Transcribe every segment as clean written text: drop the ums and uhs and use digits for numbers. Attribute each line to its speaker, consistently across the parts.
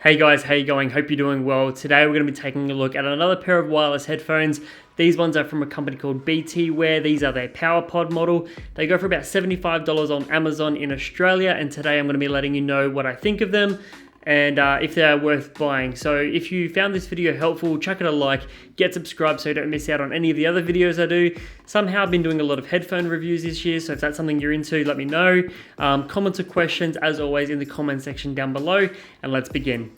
Speaker 1: Hey guys, how you going? Hope you're doing well. Today we're going to be taking a look at another pair of wireless headphones. These ones are from a company called BTWEAR. These are their Powerpod model. They go for about $75 on Amazon in Australia, and today I'm going to be letting you know what I think of them and if they're worth buying. So if you found this video helpful, chuck it a like, get subscribed so you don't miss out on any of the other videos I do. Somehow I've been doing a lot of headphone reviews this year, so if that's something you're into, let me know. Comments or questions, as always, in the comment section down below, and let's begin.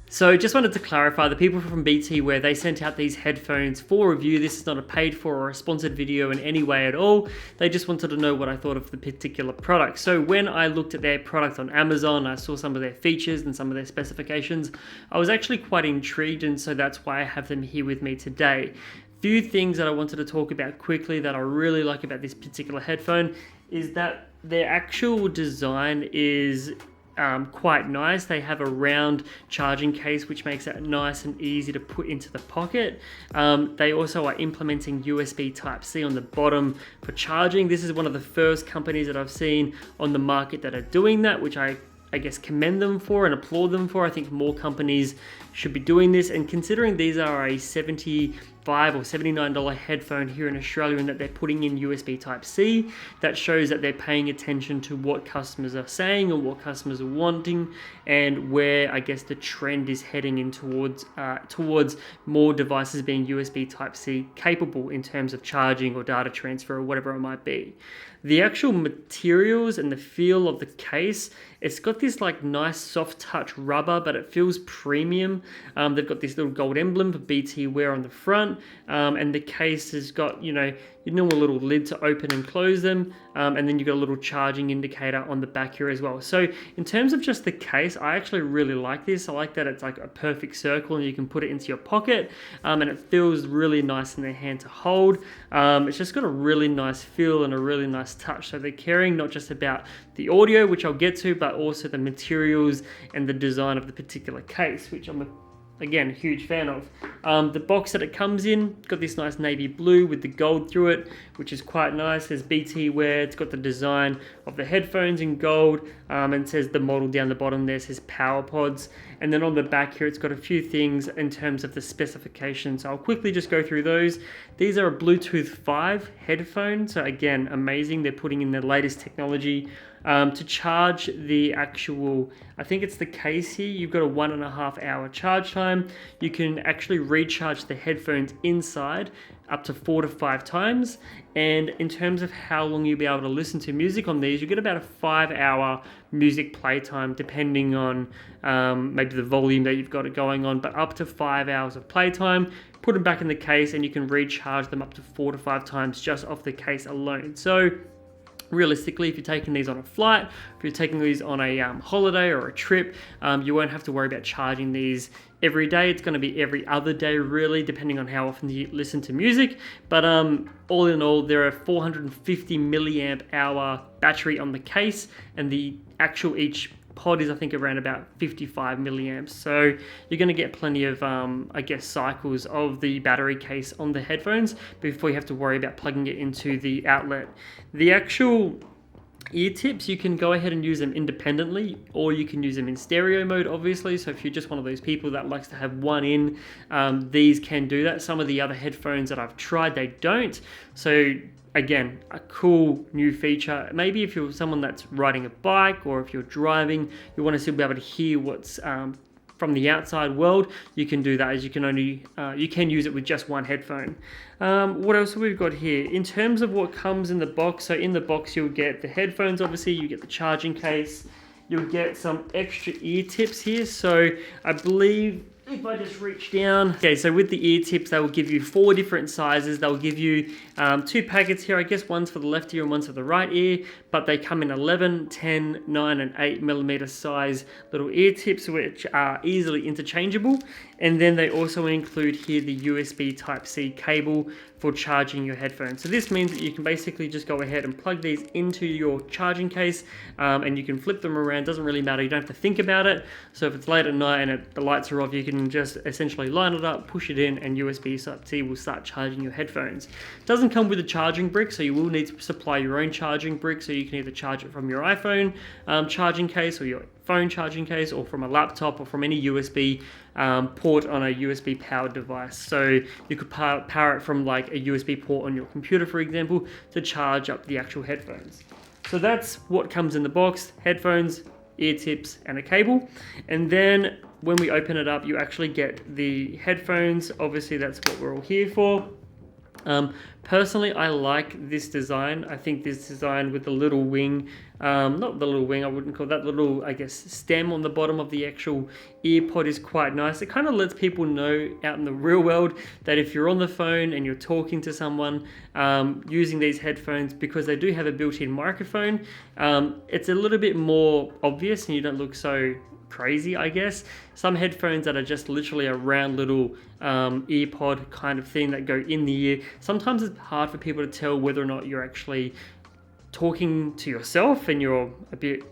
Speaker 1: So just wanted to clarify, the people from BTWEAR, they sent out these headphones for review. This is not a paid for or a sponsored video in any way at all. They just wanted to know what I thought of the particular product. So when I looked at their product on Amazon, I saw some of their features and some of their specifications. I was actually quite intrigued, and so that's why I have them here with me today. Few things that I wanted to talk about quickly that I really like about this particular headphone is that their actual design is quite nice. They have a round charging case, which makes it nice and easy to put into the pocket. They also are implementing USB Type-C on the bottom for charging. This is one of the first companies that I've seen on the market that are doing that, which I guess commend them for and applaud them for. I think more companies should be doing this, and considering these are a $75 or $79 headphone here in Australia and that they're putting in USB Type-C, that shows that they're paying attention to what customers are saying and what customers are wanting, and where I guess the trend is heading in towards more devices being USB Type-C capable in terms of charging or data transfer or whatever it might be. The actual materials and the feel of the case, it's got this like nice soft touch rubber, but it feels premium. They've got this little gold emblem for BTWEAR on the front, and the case has got, your normal little lid to open and close them, and then you've got a little charging indicator on the back here as well. So in terms of just the case, I actually really like this. I like that it's like a perfect circle and you can put it into your pocket, and it feels really nice in the hand to hold. It's just got a really nice feel and a really nice touch. So they're caring not just about the audio, which I'll get to, but also the materials and the design of the particular case, which I'm again, a huge fan of. The box that it comes in, got this nice navy blue with the gold through it, which is quite nice. There's BTWEAR, it's got the design of the headphones in gold, and it says the model down the bottom there says Powerpods. And then on the back here, it's got a few things in terms of the specifications. So I'll quickly just go through those. These are a Bluetooth 5 headphone. So again, amazing. They're putting in the latest technology. To charge the actual, I think it's the case here, you've got a 1.5 hour charge time. You can actually recharge the headphones inside up to 4 to 5 times. And in terms of how long you'll be able to listen to music on these, you get about a 5-hour music playtime, depending on maybe the volume that you've got it going on, but up to 5 hours of playtime. Put them back in the case and you can recharge them up to 4 to 5 times just off the case alone. So realistically, if you're taking these on a flight, if you're taking these on a holiday or a trip, you won't have to worry about charging these every day. It's going to be every other day, really, depending on how often you listen to music. But all in all, there are 450 milliamp hour battery on the case, and the actual each pod is, I think, around about 55 milliamps. So you're going to get plenty of, cycles of the battery case on the headphones before you have to worry about plugging it into the outlet. The actual ear tips, you can go ahead and use them independently, or you can use them in stereo mode, obviously. So if you're just one of those people that likes to have one in, these can do that. Some of the other headphones that I've tried, they don't. So again, a cool new feature. Maybe if you're someone that's riding a bike, or if you're driving, you want to still be able to hear what's from the outside world, you can do that, as you can use it with just one headphone. What else have we got here? In terms of what comes in the box, so in the box you'll get the headphones, obviously, you get the charging case, you'll get some extra ear tips here. So I believe if I just reach down. Okay, so with the ear tips, they will give you 4 different sizes. They'll give you 2 packets here. I guess one's for the left ear and one's for the right ear, but they come in 11, 10, 9, and 8 millimeter size little ear tips, which are easily interchangeable. And then they also include here the USB Type-C cable for charging your headphones. So this means that you can basically just go ahead and plug these into your charging case, and you can flip them around. Doesn't really matter. You don't have to think about it. So if it's late at night and the lights are off, you can just essentially line it up, push it in, and USB Type-C will start charging your headphones. It doesn't come with a charging brick, so you will need to supply your own charging brick. So you can either charge it from your iPhone charging case or your phone charging case, or from a laptop, or from any USB port on a USB powered device. So you could power it from like a USB port on your computer, for example, to charge up the actual headphones. So that's what comes in the box: headphones, ear tips, and a cable. And then when we open it up, you actually get the headphones. Obviously that's what we're all here for. Personally, I like this design. I think this design with the little wing, not the little wing, I wouldn't call that little, I guess, stem on the bottom of the actual ear pod is quite nice. It kind of lets people know out in the real world that if you're on the phone and you're talking to someone using these headphones, because they do have a built-in microphone, it's a little bit more obvious and you don't look so crazy, I guess. Some headphones that are just literally a round little ear pod kind of thing that go in the ear, sometimes it's hard for people to tell whether or not you're actually talking to yourself and you're a bit,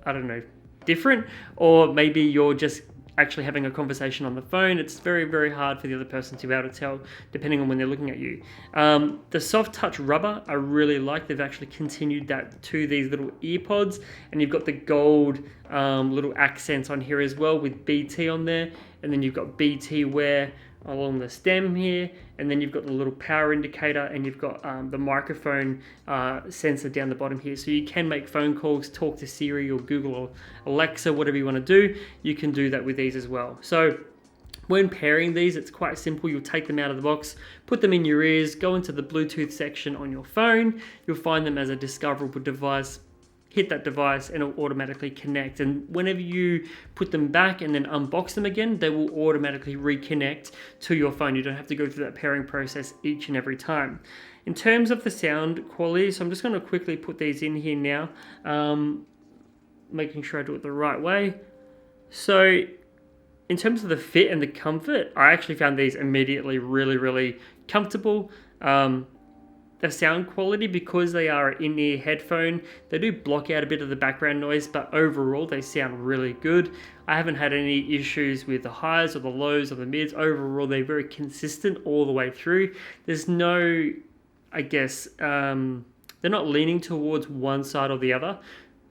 Speaker 1: I don't know, different, or maybe you're just actually having a conversation on the phone. It's very, very hard for the other person to be able to tell, depending on when they're looking at you. The soft touch rubber, I really like. They've actually continued that to these little ear pods, and you've got the gold little accents on here as well with BT on there, and then you've got BTWEAR along the stem here, and then you've got the little power indicator, and you've got the microphone sensor down the bottom here, so you can make phone calls, talk to Siri or Google or Alexa, whatever you want to do. You can do that with these as well. So when pairing these, it's quite simple. You'll take them out of the box, put them in your ears, go into the Bluetooth section on your phone. You'll find them as a discoverable device. Hit that device and it'll automatically connect, and whenever you put them back and then unbox them again, they will automatically reconnect to your phone. You don't have to go through that pairing process each and every time. In terms of the sound quality, so I'm just going to quickly put these in here now, making sure I do it the right way. So in terms of the fit and the comfort, I actually found these immediately really, really comfortable. The sound quality, because they are an in-ear headphone, they do block out a bit of the background noise, but overall they sound really good. I haven't had any issues with the highs or the lows or the mids. Overall, they're very consistent all the way through. There's no, I guess, they're not leaning towards one side or the other.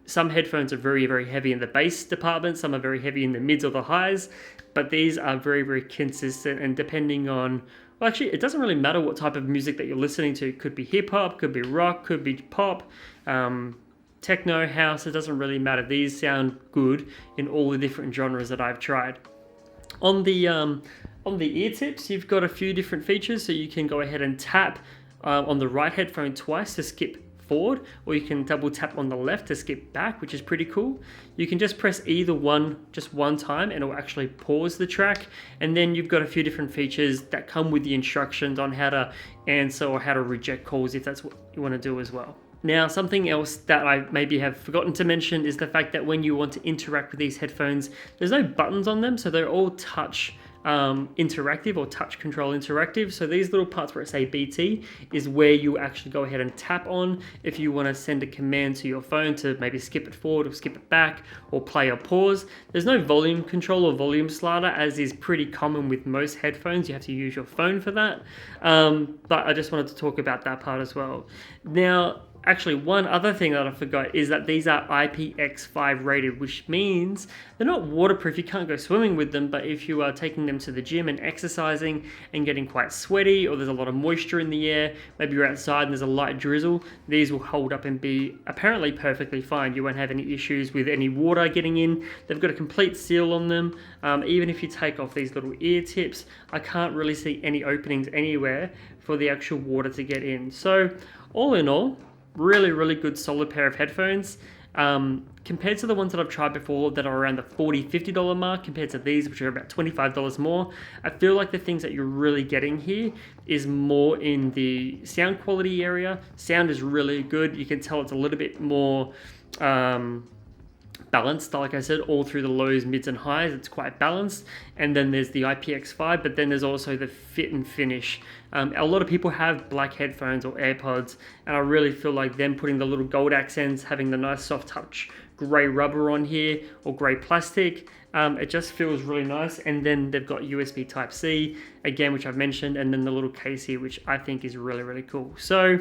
Speaker 1: Some headphones are very, very heavy in the bass department. Some are very heavy in the mids or the highs, but these are very, very consistent, and depending on, well, actually, it doesn't really matter what type of music that you're listening to. It could be hip-hop, could be rock, could be pop, techno, house. It doesn't really matter. These sound good in all the different genres that I've tried. On the ear tips, you've got a few different features. So you can go ahead and tap on the right headphone twice to skip forward, or you can double tap on the left to skip back, which is pretty cool. You can just press either one just one time and it will actually pause the track, and then you've got a few different features that come with the instructions on how to answer or how to reject calls if that's what you want to do as well. Now, something else that I maybe have forgotten to mention is the fact that when you want to interact with these headphones, there's no buttons on them, so they're all touch interactive or touch control interactive. So these little parts where it say BT is where you actually go ahead and tap on if you want to send a command to your phone to maybe skip it forward or skip it back or play or pause. There's no volume control or volume slider, as is pretty common with most headphones. You have to use your phone for that. But I just wanted to talk about that part as well. Now, actually, one other thing that I forgot is that these are IPX5 rated, which means they're not waterproof. You can't go swimming with them, but if you are taking them to the gym and exercising and getting quite sweaty, or there's a lot of moisture in the air, maybe you're outside and there's a light drizzle, these will hold up and be apparently perfectly fine. You won't have any issues with any water getting in. They've got a complete seal on them. Even if you take off these little ear tips, I can't really see any openings anywhere for the actual water to get in. So all in all, really, really good solid pair of headphones. Compared to the ones that I've tried before that are around the $40, $50 mark, compared to these, which are about $25 more, I feel like the things that you're really getting here is more in the sound quality area. Sound is really good. You can tell it's a little bit more balanced, like I said, all through the lows, mids, and highs. It's quite balanced. And then there's the IPX5, but then there's also the fit and finish. A lot of people have black headphones or AirPods, and I really feel like them putting the little gold accents, having the nice soft touch grey rubber on here or grey plastic, it just feels really nice. And then they've got USB Type-C again, which I've mentioned, and then the little case here, which I think is really, really cool. So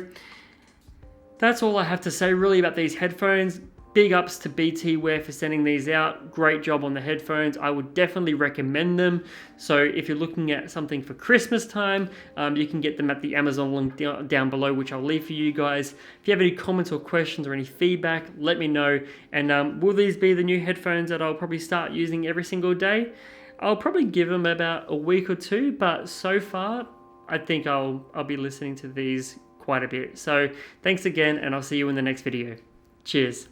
Speaker 1: that's all I have to say really about these headphones. Big ups to BTWEAR for sending these out. Great job on the headphones. I would definitely recommend them. So if you're looking at something for Christmas time, you can get them at the Amazon link down below, which I'll leave for you guys. If you have any comments or questions or any feedback, let me know. And will these be the new headphones that I'll probably start using every single day? I'll probably give them about a week or two, but so far, I think I'll be listening to these quite a bit. So thanks again, and I'll see you in the next video. Cheers.